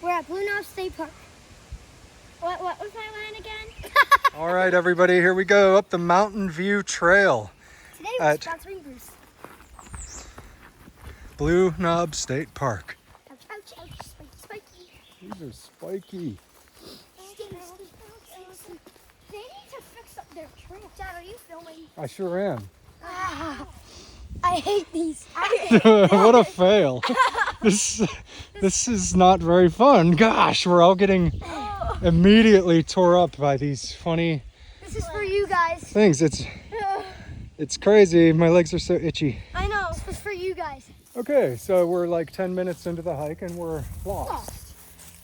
We're at Blue Knob State Park. What was my line again? All right, everybody, here we go up the Mountain View Trail. Today we're sponsoring Bruce. Blue Knob State Park. Ouch, ouch, ouch, spiky, spiky. These are spiky. They need to fix up their trail. Dad, are you filming? I sure am. I hate these. What a fail. This is not very fun. Gosh, we're all getting immediately tore up by these funny This is for you guys. things. It's crazy. My legs are so itchy. I know. This is for you guys. Okay, so we're like 10 minutes into the hike and we're lost.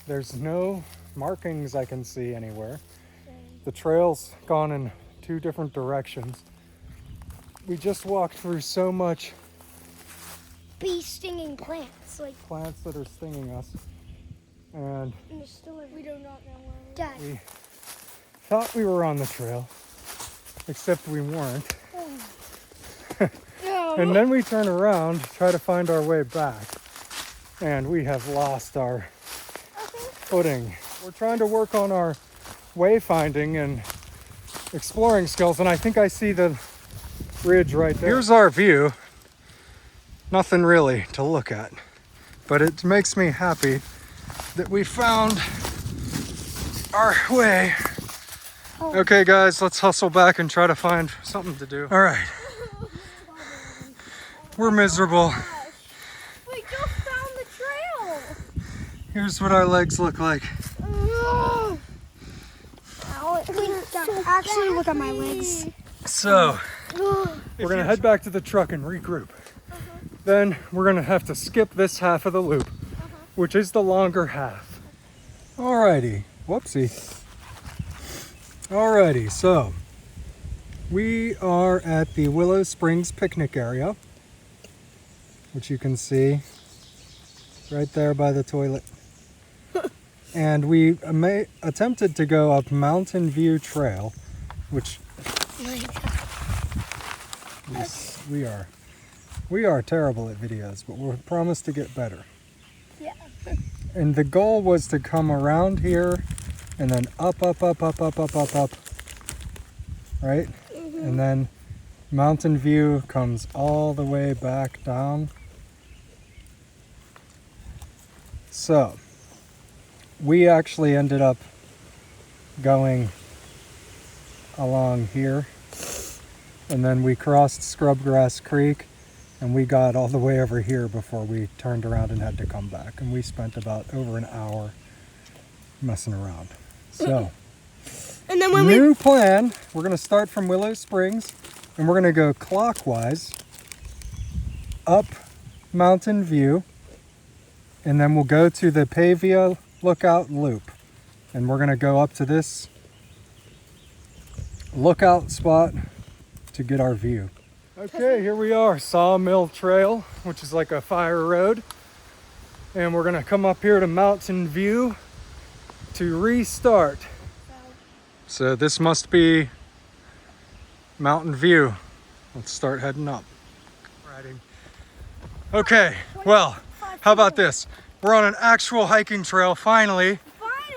There's no markings I can see anywhere. The trail's gone in 2 different directions. We just walked through so much Bee stinging plants. Like plants that are stinging us, and we do not know where. Dad. we thought we were on the trail, except we weren't. And then we turn around to try to find our way back, and we have lost our footing. We're trying to work on our wayfinding and exploring skills, and I think I see the ridge right there. Here's our view. Nothing really to look at, but it makes me happy that we found our way. Okay guys, let's hustle back and try to find something to do. All right. We're miserable. We just found the trail. Here's what our legs look like. Actually, look at my legs. So, we're gonna head back to the truck and regroup. Then we're gonna have to skip this half of the loop, which is the longer half. Alrighty, whoopsie. Alrighty, so we are at the Willow Springs picnic area, which you can see right there by the toilet. And we attempted to go up Mountain View Trail, which we are terrible at videos, but we're promised to get better. Yeah. And the goal was to come around here and then up, right? And then Mountain View comes all the way back down. So, we actually ended up going along here, and then we crossed Scrubgrass Creek, and we got all the way over here before we turned around and had to come back. And we spent about over an hour messing around. So, And then when new plan, we're gonna start from Willow Springs, and we're gonna go clockwise up Mountain View, and then we'll go to the Pavia Lookout Loop. And we're gonna go up to this lookout spot to get our view. Okay, here we are, Sawmill Trail, which is like a fire road. And we're gonna come up here to Mountain View to restart. So this must be Mountain View. Let's start heading up. Riding. Okay, well, how about this? We're on an actual hiking trail, finally.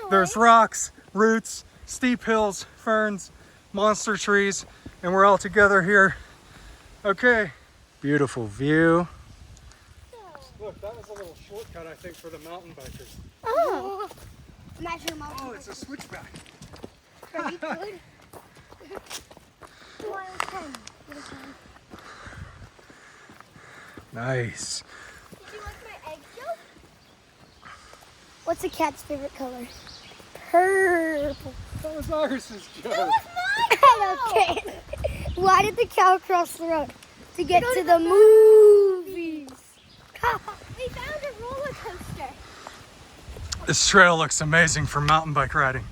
There's rocks, roots, steep hills, ferns, monster trees, and we're all together here. Okay, beautiful view. Look, that was a little shortcut, I think, for the mountain bikers. Oh, imagine a mountain. Oh, it's a switchback. Very good. Nice. Did you like my egg joke? What's a cat's favorite color? Purple. That was Iris's joke. Okay. Why did the cow cross the road? To get to the movies. We found a roller coaster. This trail looks amazing for mountain bike riding.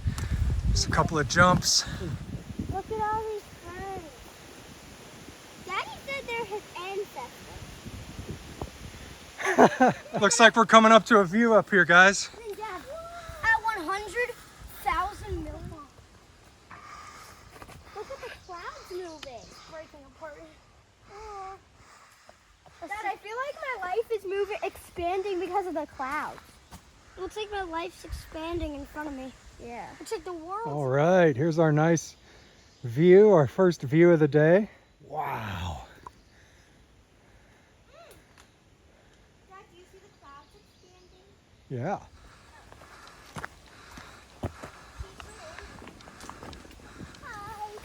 There's a couple of jumps. Look at all these ferns. Daddy said they're his ancestors. Looks like we're coming up to a view up here, guys. Dad, at 100,000 million. Look at the clouds moving. Breaking apart. Oh. Dad, I feel like my life is expanding because of the clouds. It looks like my life's expanding in front of me. Yeah. Looks like the world. All right, here's our nice view, our first view of the day. Wow. Dad, do you see the clouds expanding? Yeah. Hi.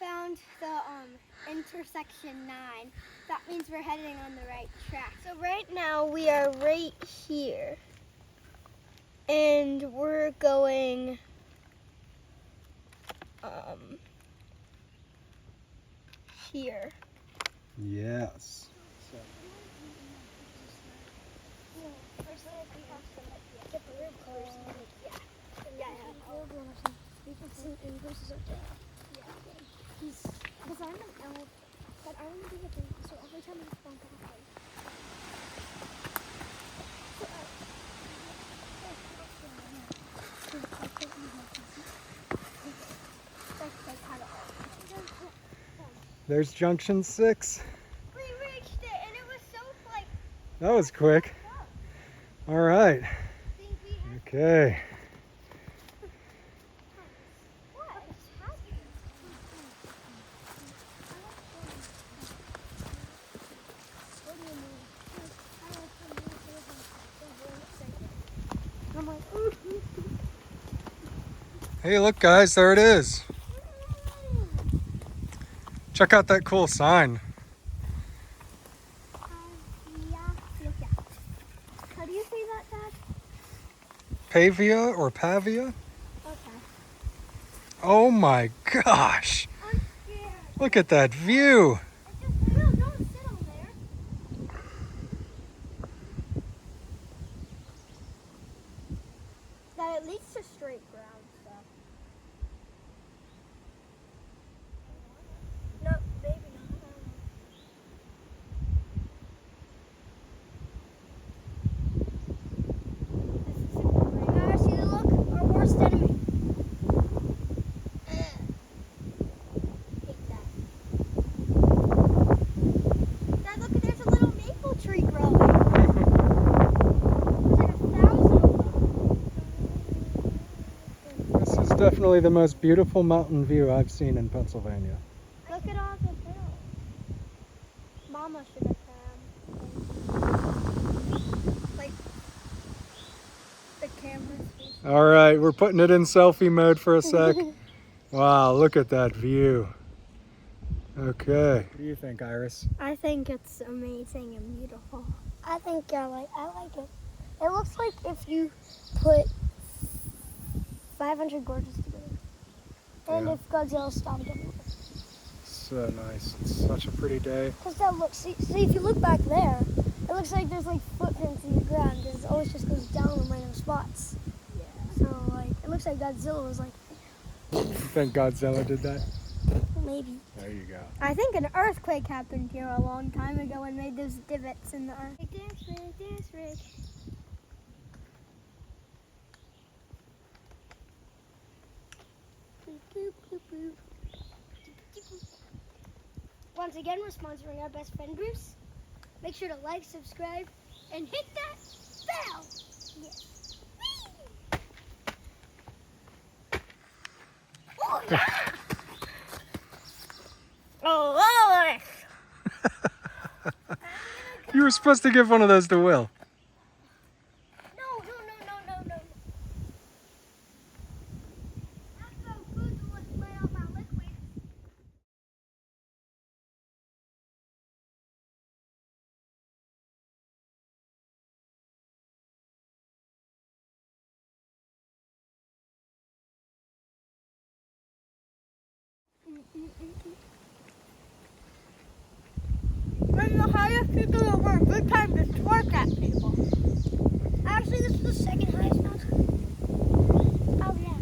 Found the intersection 9. That means we're heading on the right track. So right now we are right here. And we're going here. Yes. Because I'm an elf, but I want to do the thing, so every time I bump off, There's junction 6. we reached it, and it was so like. That was quick. All right. Okay. I'm like, Hey, look, guys, there it is. Check out that cool sign. how do you say that, Dad? Pavia or Pavia? Okay. Oh my gosh. I'm scared. Look at that view. No, don't sit on there. That at least a straight ground stuff. No, maybe not. See the look? Our worst enemy. Hate that. Dad, look, there's a little maple tree growing. There's like 1,000 of them. This is definitely the most beautiful mountain view I've seen in Pennsylvania. Look at all the hills. Mama should have come. Like the camera's All right, we're putting it in selfie mode for a sec. Wow, look at that view. Okay. What do you think, Iris? I think it's amazing and beautiful. I think I like it. It looks like if you put 500 gorges together. And Yeah. if Godzilla stopped it. So nice. It's such a pretty day. Because that looks, see, if you look back there, it looks like there's like footprints in the ground because it always just goes down in random spots. Yeah. So like, it looks like Godzilla was like, You think Godzilla did that? maybe. There you go. I think an earthquake happened here a long time ago and made those divots in the earth. Dance, Rick, dance, Rick. Once again, we're sponsoring our best friend Bruce. Make sure to like, subscribe, and hit that bell. Yes. Oh, yeah. Oh, You were supposed to give one of those to Will. No. That's so good to spray out my liquid. When the highest people over a good time to twerk at people. Actually, this is the second highest mountain. Oh, yeah.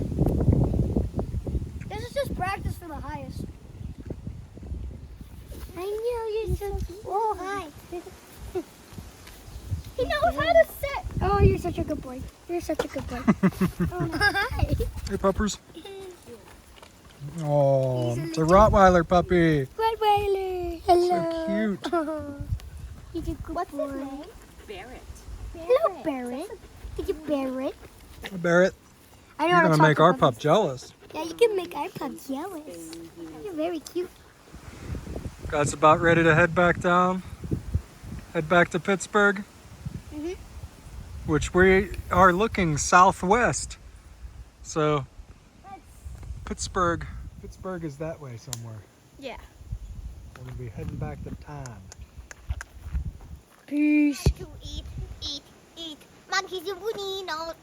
This is just practice for the highest. I know you're so cute. Oh, hi. He knows how to sit. Oh, you're such a good boy. You're such a good boy. Oh, no. Hi. Hey, puppers. Oh, it's a Rottweiler puppy. Rottweiler. Hello. So cute. Oh, he's a good What's boy. his name? Barrett. Hello, Barrett. He's a Barrett. Barrett, I know you're how to gonna talk make to our puppies. pup jealous. Yeah, you can make our pup jealous. You're very cute. Guys, about ready to head back down. Head back to Pittsburgh, Mhm. which we are looking southwest. So Pittsburgh is that way somewhere. Yeah. We're gonna be heading back to town. Peace. To eat monkeys and boninos.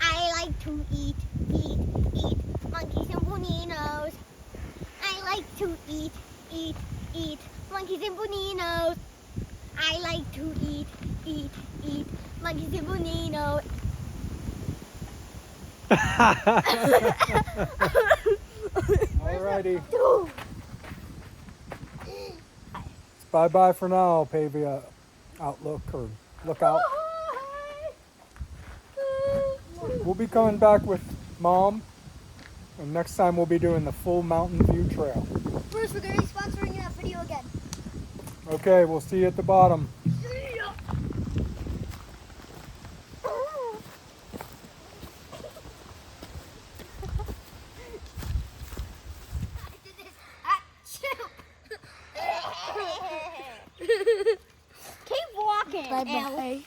I like to eat monkeys and boninos. I like to eat monkeys and boninos. I like to eat monkeys and boninos. Alrighty. Bye bye for now, Pavia Outlook or Lookout. We'll be coming back with Mom, and next time we'll be doing the full Mountain View Trail. First, we're going to be sponsoring that video again. Okay, we'll see you at the bottom. Keep walking. Bye-bye.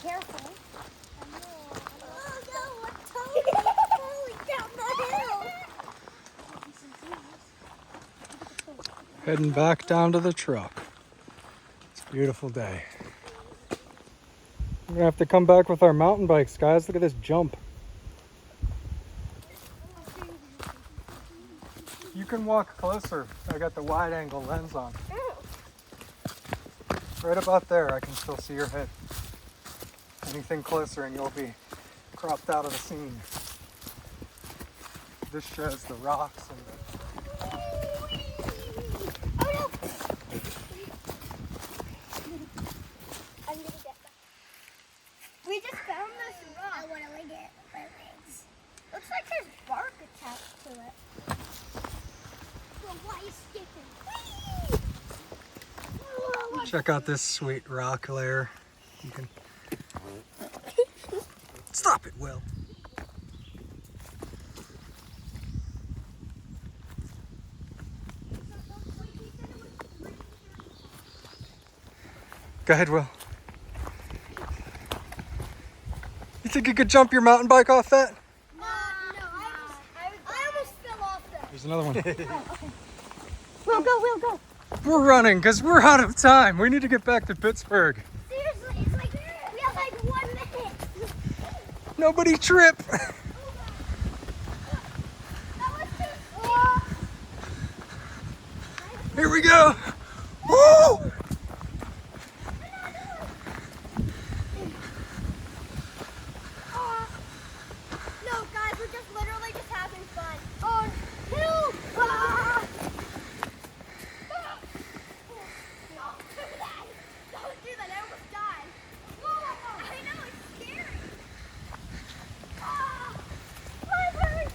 Careful. Heading back down to the truck. It's a beautiful day. We're gonna have to come back with our mountain bikes, guys. Look at this jump. You can walk closer. I got the wide angle lens on. Right about there, I can still see your head. Anything closer and you'll be cropped out of the scene. This shows the rocks and the We just found this rock. I want to lick it. My legs. Looks like there's bark attached to it. Well, why are you skipping? Check out this sweet rock layer. You can stop it, Will. Go ahead, Will. You think you could jump your mountain bike off that? No, I almost fell off there. There's another one. We'll go. We're running because we're out of time. We need to get back to Pittsburgh. Seriously, it's like, we have like 1 minute. Nobody trip. That was too slow. Here we go. Woo! No, guys, we're just literally just having fun. Oh, help! Ah! Don't do that! Don't do that! I almost died. I know, it's scary. Ah! My bird!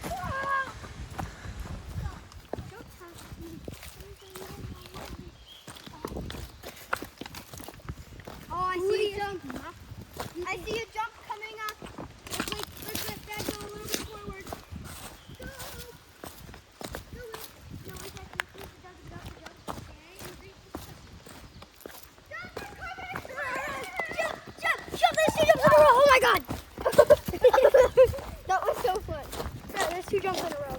Ah! Don't touch me. Oh, I see a jump. I see a jump coming up. Let's let that go a little bit forward. Go! Do it. No, it doesn't. It doesn't go. Okay, and reach the jump! They're coming! Jump! There's 2 jumps in a row! Oh my god! That was so fun. Yeah, there's 2 jumps in a row.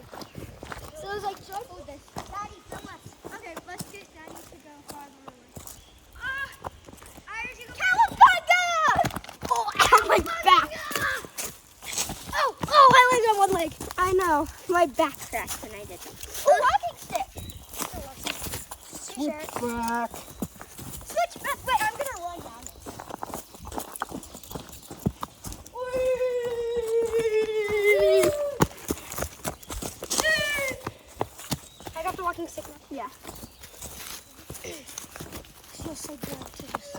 So it was like, should I hold this? Daddy, film us. Okay, let's get Daddy to go farther away. Cowabunga! Oh, ow, my back! Oh, I landed on 1 leg. I know. My back cracked when I did it. Oh, walking stick! Switchback. Switchback. Wait, I'm gonna run down it. I got the walking stick now. Yeah. Feels so good to just.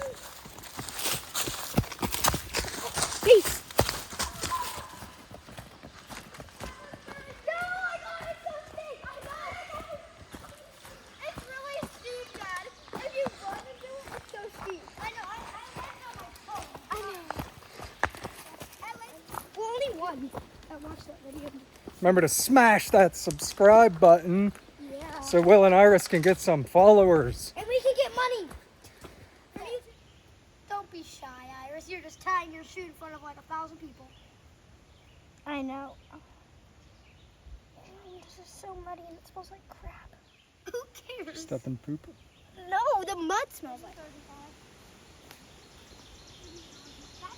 Peace. Remember to smash that subscribe button Yeah. so Will and Iris can get some followers. And we can get money. Don't be shy, Iris. You're just tying your shoe in front of like 1,000 people. I know. This is so muddy and it smells like crap. Who cares? Step and poop. No, the mud smells like. That's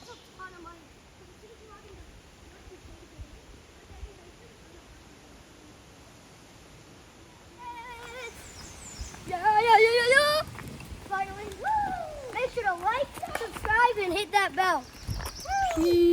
a ton of money. Yeah. Finally. Woo! Make sure to like, subscribe, and hit that bell. Peace.